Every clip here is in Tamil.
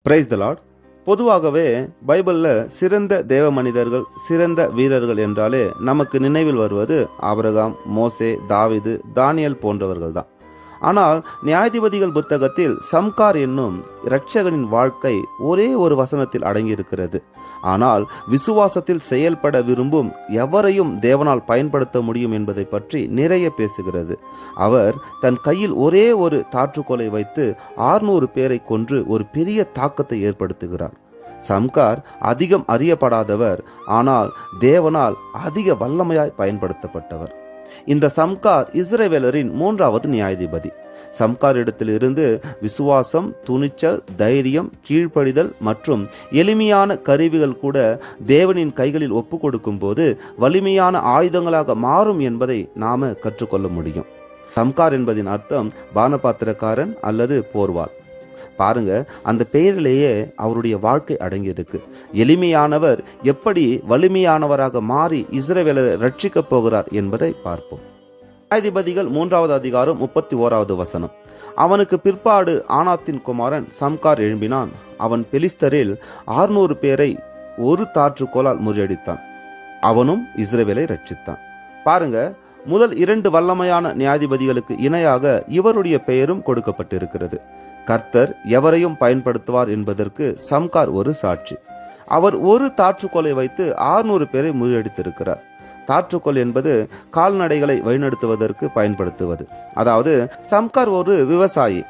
Praise the Lord. பொதுவாகவே பைபிள்ல சிறந்த தேவ மனிதர்கள், சிறந்த வீரர்கள் என்றாலே நமக்கு நினைவில் வருவது ஆபிரகாம், மோசே, தாவீது, தானியேல் போன்றவர்கள் தான். ஆனால் நியாயாதிபதிகள் புத்தகத்தில் சம்கார் என்னும் இரட்சகனின் வாழ்க்கை ஒரே ஒரு வசனத்தில் அடங்கியிருக்கிறது. ஆனால் விசுவாசத்தில் செயல்பட விரும்பும் எவரையும் தேவனால் பயன்படுத்த முடியும் என்பதை பற்றி நிறைய பேசுகிறது. அவர் தன் கையில் ஒரே ஒரு தாற்றுக்கோலை வைத்து 600 பேரை கொன்று ஒரு பெரிய தாக்கத்தை ஏற்படுத்துகிறார். சம்கார் அதிகம் அறியப்படாதவர், ஆனால் தேவனால் அதிக வல்லமையாய் பயன்படுத்தப்பட்டவர். இந்த சம்கார் இஸ்ரவேலரின் 3வது நியாயாதிபதி. சம்கார் இடத்தில் இருந்து விசுவாசம், துணிச்சல், தைரியம், கீழ்ப்படிதல் மற்றும் எளிமையான கருவிகள் கூட தேவனின் கைகளில் ஒப்பு கொடுக்கும் போது வலிமையான ஆயுதங்களாக மாறும் என்பதை நாம கற்றுக்கொள்ள முடியும். சம்கார் என்பதின் அர்த்தம் பானபாத்திரக்காரன் அல்லது போர்வாள். பாருங்க, அந்த பெயரிலேயே அவருடைய வாழ்க்கை அடங்கியிருக்கு. எளிமையானவர் எப்படி வலிமையானவராக மாறி இஸ்ரவேலரை ரட்சிக்கப் போகிறார் என்பதை பார்ப்போம். நியாயாதிபதிகள் 3வது அதிகாரம் 31வது வசனம். அவனுக்கு பிற்பாடு ஆனாத்தின் குமாரன் சம்கார் எழும்பினான். அவன் பெலிஸ்தரில் 600 பேரை ஒரு தாற்றுக்கோலால் முறியடித்தான். அவனும் இஸ்ரவேலை ரட்சித்தான். பாருங்க, முதல் 2 வல்லமையான நியாயாதிபதிகளுக்கு இணையாக இவருடைய பெயரும் கொடுக்கப்பட்டிருக்கிறது. கர்த்தர் எவரையும் பயன்படுத்துவார் என்பதற்கு சம்கார் ஒரு சாட்சி. அவர் ஒரு தாற்றுக்கோலை வைத்து 600 பேரை முறியடித்திருக்கிறார். தாற்றுக்கோல் என்பது கால்நடைகளை வழிநடத்துவதற்கு பயன்படுத்துவது. அதாவது சம்கார் ஒரு விவசாயி,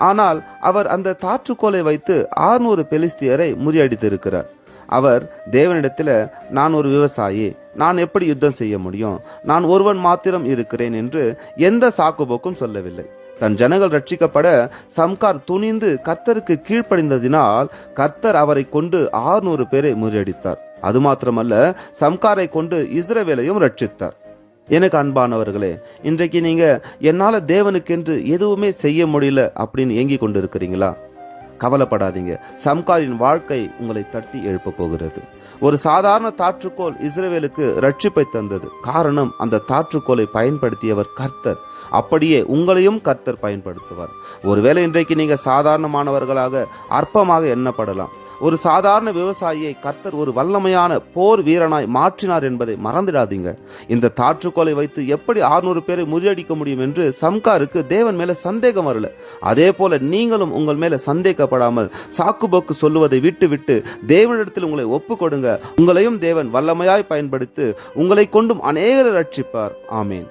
ஆனால் அவர் அந்த தாற்றுக்கோலை வைத்து 600 பெலிஸ்தியரை முறியடித்திருக்கிறார். அவர் தேவனிடத்தில், நான் ஒரு விவசாயி, நான் எப்படி யுத்தம் செய்ய முடியும், நான் ஒருவன் மாத்திரம் இருக்கிறேன் என்று எந்த சாக்குபோக்கும் சொல்லவில்லை. தன் ஜனங்கள் ரட்சிக்கப்பட சம்கார் துணிந்து கர்த்தருக்கு கீழ்ப்படிந்ததினால் கர்த்தர் அவரை கொண்டு 600 பேரை முறியடித்தார். அது மாத்திரமல்ல, சம்காரை கொண்டு இஸ்ரவேலையும் ரட்சித்தார். எனக்கு அன்பானவர்களே, இன்றைக்கு நீங்க என்னால தேவனுக்கென்று எதுவுமே செய்ய முடியல அப்படின்னு ஏங்கி கொண்டு இருக்கிறீங்களா? கவலைப்படாதீங்க. சம்காரின் வாழ்க்கை உங்களை தட்டி எழுப்ப போகிறது. ஒரு சாதாரண தாற்றுக்கோல் இஸ்ரவேலுக்கு ரட்சிப்பை தந்தது. காரணம், அந்த தாற்றுக்கோலை பயன்படுத்தியவர் கர்த்தர். அப்படியே உங்களையும் கர்த்தர் பயன்படுத்துவார். ஒருவேளை இன்றைக்கு நீங்க சாதாரணமானவர்களாக அற்பமாக எண்ணப்படலாம். ஒரு சாதாரண விவசாயியை கர்த்தர் ஒரு வல்லமையான போர் வீரனாய் மாற்றினார் என்பதை மறந்துடாதீங்க. இந்த தாற்றுக்கோலை வைத்து எப்படி 600 பேரை முறியடிக்க முடியும் என்று சம்காருக்கு தேவன் மேல சந்தேகம் வரல. அதே போல நீங்களும் உங்கள் மேல சந்தேகப்படாமல் சாக்குபோக்கு சொல்லுவதை விட்டு தேவனிடத்தில் உங்களை ஒப்பு கொடுங்க. உங்களையும் தேவன் வல்லமையாய் பயன்படுத்தி உங்களை கொண்டும் அநேகரை ரட்சிப்பார். ஆமேன்.